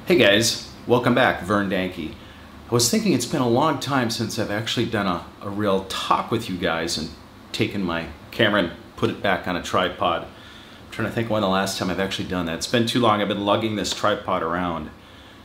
Hey guys, welcome back, Vern. I was thinking it's been a long time since I've actually done a real talk with you guys and taken my camera and put it back on a tripod. I'm trying to think when the last time I've actually done that. It's been too long. I've been lugging this tripod around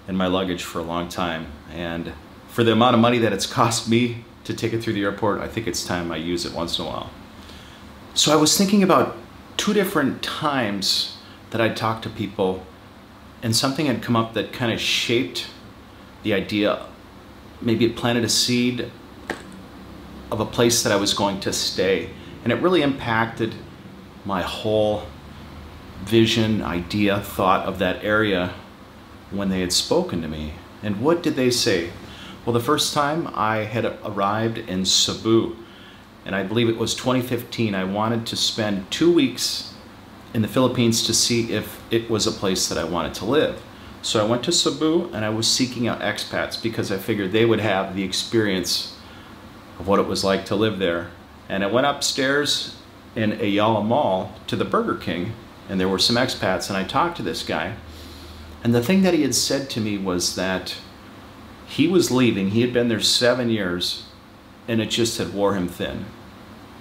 in my luggage for a long time, and for the amount of money that it's cost me to take it through the airport, I think it's time I use it once in a while. So I was thinking about two different times that I'd talked to people, and something had come up that kind of shaped the idea. Maybe it planted a seed of a place that I was going to stay, and it really impacted my whole vision, idea, thought of that area when they had spoken to me. And what did they say? Well, the first time I had arrived in Cebu, and I believe it was 2015, I wanted to spend 2 weeks in the Philippines to see if it was a place that I wanted to live. So I went to Cebu and I was seeking out expats because I figured they would have the experience of what it was like to live there. And I went upstairs in Ayala Mall to the Burger King, and there were some expats, and I talked to this guy. And the thing that he had said to me was that he was leaving. He had been there 7 years, and it just had wore him thin.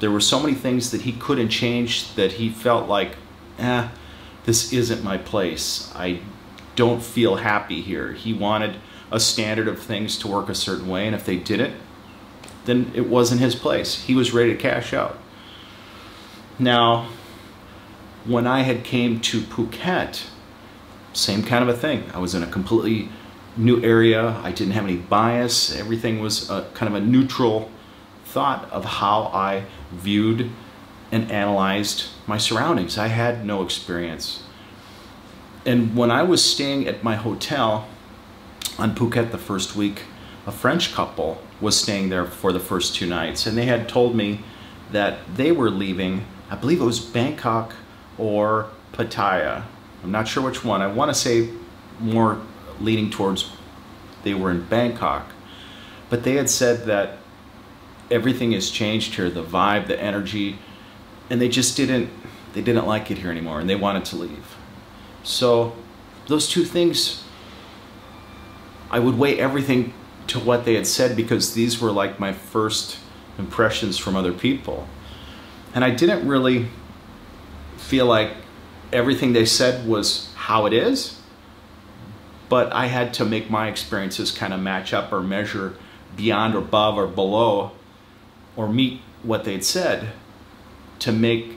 There were so many things that he couldn't change that he felt like, this isn't my place. I don't feel happy here. He wanted a standard of things to work a certain way, and if they didn't, then it wasn't his place. He was ready to cash out. Now, when I had came to Phuket, same kind of a thing. I was in a completely new area. I didn't have any bias. Everything was a kind of a neutral thought of how I viewed and analyzed my surroundings. I had no experience. And when I was staying at my hotel on Phuket the first week, a French couple was staying there for the first 2 nights, and they had told me that they were leaving, I believe it was Bangkok or Pattaya. I'm not sure which one. I want to say more leaning towards they were in Bangkok. But they had said that everything has changed here, the vibe, the energy, and they just didn't like it here anymore, and they wanted to leave. So those two things, I would weigh everything to what they had said, because these were like my first impressions from other people. And I didn't really feel like everything they said was how it is, but I had to make my experiences kind of match up or measure beyond or above or below or meet what they'd said to make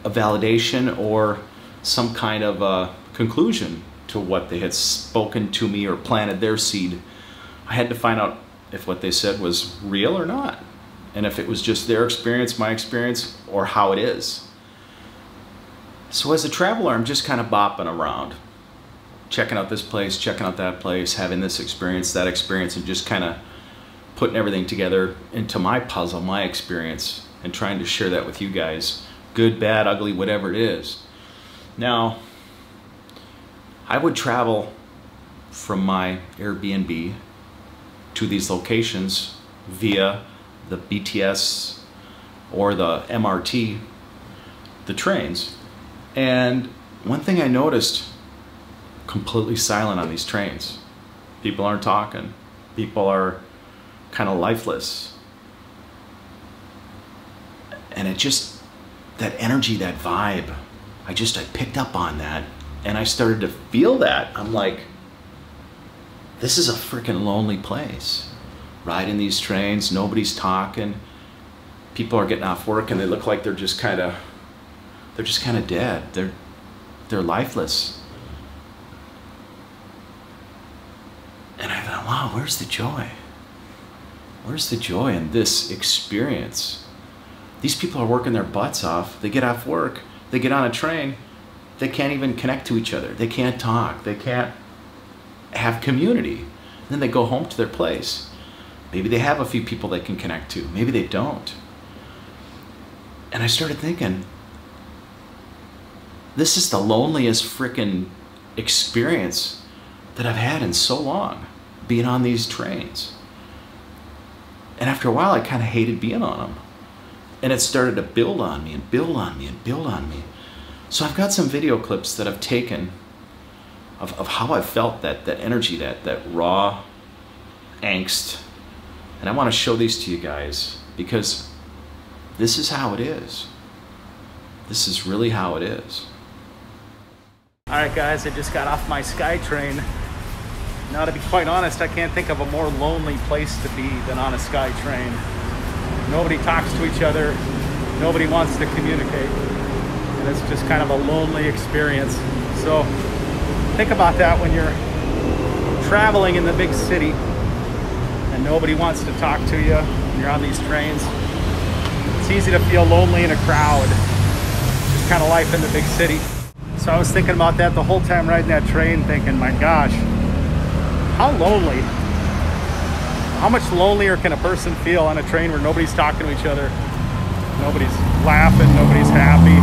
a validation or some kind of a conclusion to what they had spoken to me or planted their seed. I had to find out if what they said was real or not, and if it was just their experience, my experience, or how it is. So as a traveler, I'm just kind of bopping around, checking out this place, checking out that place, having this experience, that experience, and just kind of putting everything together into my puzzle, my experience, and trying to share that with you guys. Good, bad, ugly, whatever it is. Now, I would travel from my Airbnb to these locations via the BTS or the MRT, the trains. And one thing I noticed, completely silent on these trains. People aren't talking. People are kind of lifeless. And it just, that energy, that vibe, I picked up on that, and I started to feel that. I'm like, this is a freaking lonely place. Riding these trains, nobody's talking. People are getting off work and they look like they're just kind of dead. They're lifeless. And I thought, wow, where's the joy? Where's the joy in this experience? These people are working their butts off. They get off work, they get on a train, they can't even connect to each other. They can't talk, they can't have community. And then they go home to their place. Maybe they have a few people they can connect to, maybe they don't. And I started thinking, this is the loneliest freaking experience that I've had in so long, being on these trains. And after a while, I kind of hated being on them. And it started to build on me and build on me and build on me. So I've got some video clips that I've taken of how I felt, that energy, that raw angst. And I want to show these to you guys because this is how it is. This is really how it is. All right, guys, I just got off my Skytrain. Now, to be quite honest, I can't think of a more lonely place to be than on a Skytrain. Nobody talks to each other. Nobody wants to communicate. And it's just kind of a lonely experience. So think about that when you're traveling in the big city and nobody wants to talk to you when you're on these trains. It's easy to feel lonely in a crowd. It's just kind of life in the big city. So I was thinking about that the whole time riding that train, thinking, my gosh, how lonely. How much lonelier can a person feel on a train where nobody's talking to each other? Nobody's laughing, nobody's happy.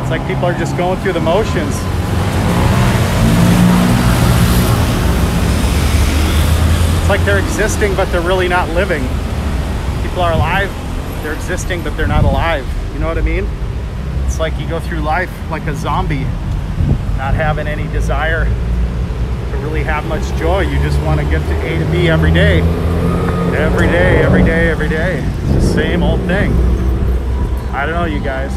It's like people are just going through the motions. It's like they're existing, but they're really not living. People are alive, they're existing, but they're not alive. You know what I mean? It's like you go through life like a zombie, not having any desire to really have much joy. You just want to get to A to B every day. Every day, every day, every day. It's the same old thing. I don't know, you guys.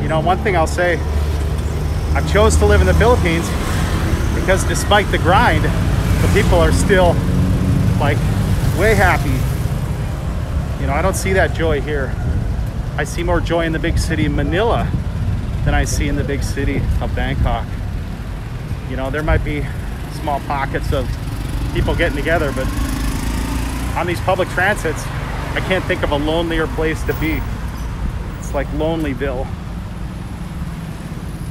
You know, one thing I'll say, I've chose to live in the Philippines because despite the grind, the people are still like way happy. You know, I don't see that joy here. I see more joy in the big city of Manila than I see in the big city of Bangkok. You know, there might be small pockets of people getting together, but on these public transits, I can't think of a lonelier place to be. It's like Lonelyville.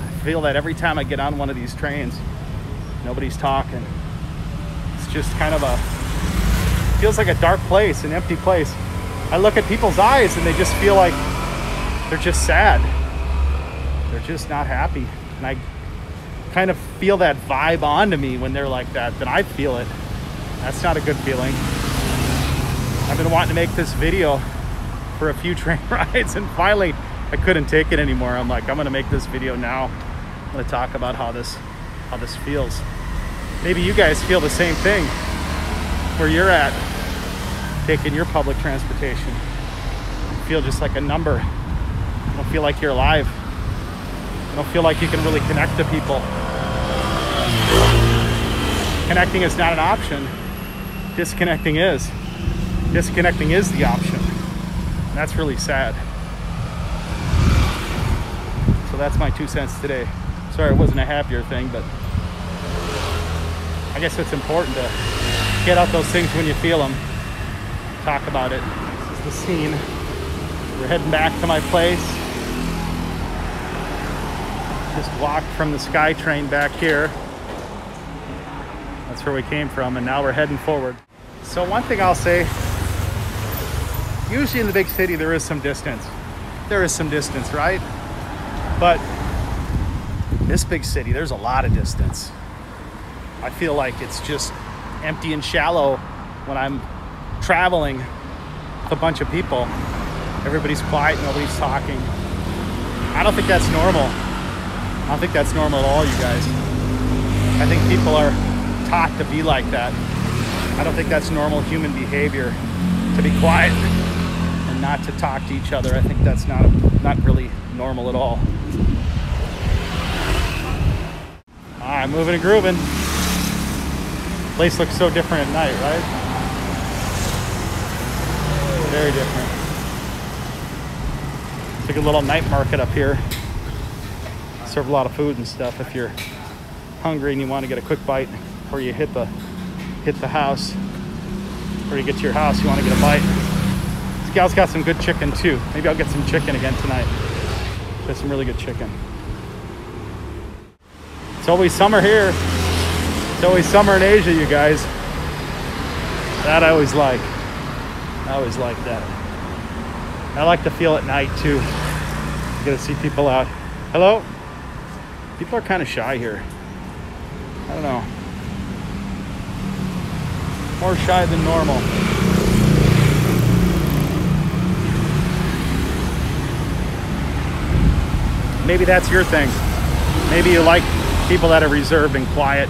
I feel that every time I get on one of these trains, nobody's talking. It's just kind of feels like a dark place, an empty place. I look at people's eyes and they just feel like they're just sad. They're just not happy. And I kind of feel that vibe onto me when they're like that, then I feel it. That's not a good feeling. I've been wanting to make this video for a few train rides and finally I couldn't take it anymore. I'm like, I'm gonna make this video now. I'm gonna talk about how this feels. Maybe you guys feel the same thing where you're at, taking your public transportation. You feel just like a number. You don't feel like you're alive. You don't feel like you can really connect to people. Connecting is not an option. Disconnecting is. Disconnecting is the option. And that's really sad. So that's my 2 cents today. Sorry it wasn't a happier thing, but I guess it's important to get out those things when you feel them. Talk about it. This is the scene. We're heading back to my place. Just walked from the Skytrain back here. That's where we came from, and now we're heading forward. So one thing I'll say, usually in the big city there is some distance. There is some distance, right? But this big city, there's a lot of distance. I feel like it's just empty and shallow when I'm traveling with a bunch of people. Everybody's quiet, nobody's talking. I don't think that's normal. I don't think that's normal at all, you guys. I think people are taught to be like that. I don't think that's normal human behavior, to be quiet and not to talk to each other. I think that's not really normal at all. All right, moving and grooving. Place looks so different at night, right? Very different. It's like a little night market up here. Serve a lot of food and stuff if you're hungry and you want to get a quick bite, or you hit the house, or you get to your house, you want to get a bite. This gal's got some good chicken too. Maybe I'll get some chicken again tonight. There's some really good chicken. It's always summer here. It's always summer in Asia, you guys. That I always like. I always like that. I like to feel at night too. You gotta see people out. Hello? People are kind of shy here. I don't know. More shy than normal. maybe that's your thing. Maybe you like people that are reserved and quiet,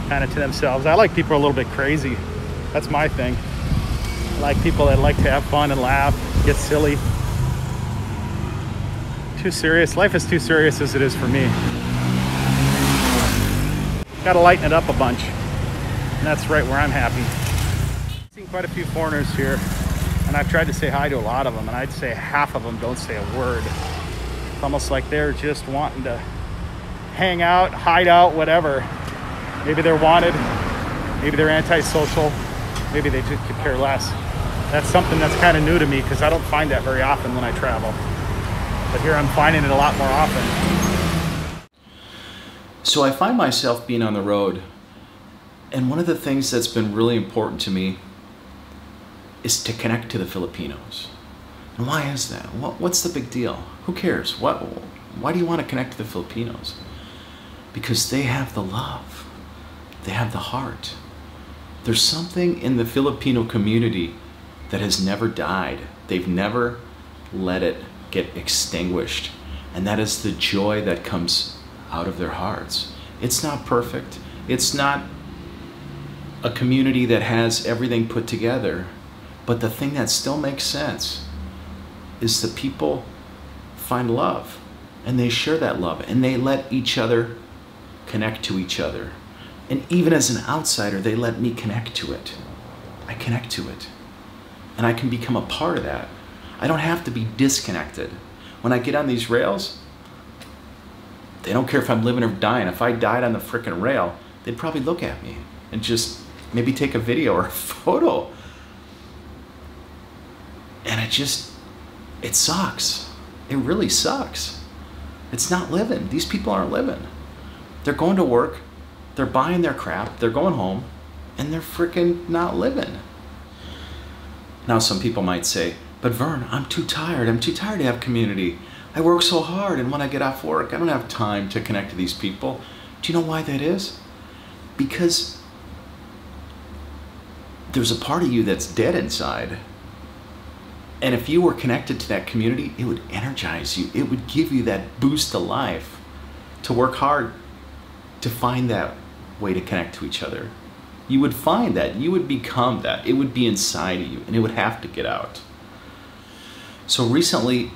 kind of to themselves. I like people who are a little bit crazy. That's my thing. I like people that like to have fun and laugh, get silly. Too serious. Life is too serious as it is for me. Got to lighten it up a bunch. And that's right where I'm happy. I've seen quite a few foreigners here, and I've tried to say hi to a lot of them, and I'd say half of them don't say a word. It's almost like they're just wanting to hang out, hide out, whatever. Maybe they're wanted, maybe they're antisocial, maybe they just could care less. That's something that's kind of new to me because I don't find that very often when I travel. But here I'm finding it a lot more often. So I find myself being on the road, and one of the things that's been really important to me is to connect to the Filipinos. And why is that? What's the big deal? Who cares? Why do you want to connect to the Filipinos? Because they have the love. They have the heart. There's something in the Filipino community that has never died. They've never let it get extinguished. And that is the joy that comes out of their hearts. It's not perfect. It's not a community that has everything put together. But the thing that still makes sense is the people find love. And they share that love. And they let each other connect to each other. And even as an outsider, they let me connect to it. I connect to it. And I can become a part of that. I don't have to be disconnected. When I get on these rails, they don't care if I'm living or dying. If I died on the frickin' rail, they'd probably look at me and just maybe take a video or a photo. And it sucks. It really sucks. It's not living. These people aren't living. They're going to work, they're buying their crap, they're going home, and they're freaking not living. Now some people might say, but Vern, I'm too tired. I'm too tired to have community. I work so hard, and when I get off work, I don't have time to connect to these people. Do you know why that is? Because there's a part of you that's dead inside. And if you were connected to that community, it would energize you. It would give you that boost of life to work hard to find that way to connect to each other. You would find that. You would become that. It would be inside of you, and it would have to get out. So recently,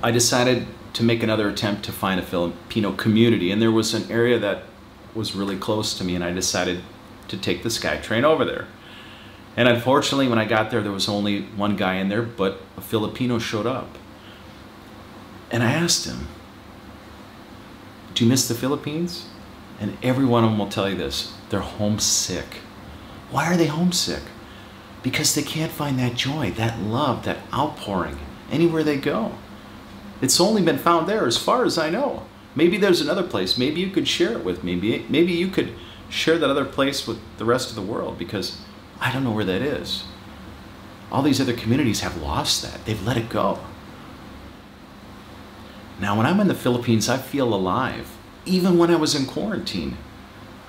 I decided to make another attempt to find a Filipino community, and there was an area that was really close to me, and I decided to take the Skytrain over there. And unfortunately, when I got there, there was only one guy in there, but a Filipino showed up. And I asked him, do you miss the Philippines? And every one of them will tell you this, they're homesick. Why are they homesick? Because they can't find that joy, that love, that outpouring anywhere they go. It's only been found there as far as I know. Maybe there's another place. Maybe you could share it with me. Maybe you could share that other place with the rest of the world, because I don't know where that is. All these other communities have lost that. They've let it go. Now, when I'm in the Philippines, I feel alive. Even when I was in quarantine,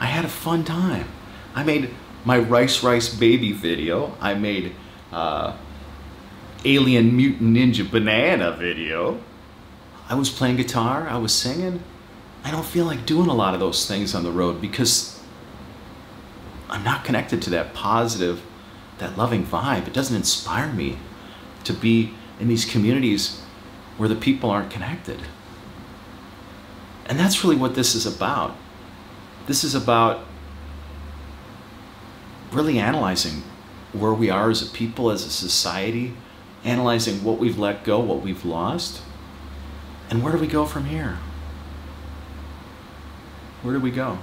I had a fun time. I made my Rice Baby video. I made Alien Mutant Ninja Banana video. I was playing guitar. I was singing. I don't feel like doing a lot of those things on the road because I'm not connected to that positive, that loving vibe. It doesn't inspire me to be in these communities where the people aren't connected. And that's really what this is about. This is about really analyzing where we are as a people, as a society, analyzing what we've let go, what we've lost, and where do we go from here? Where do we go?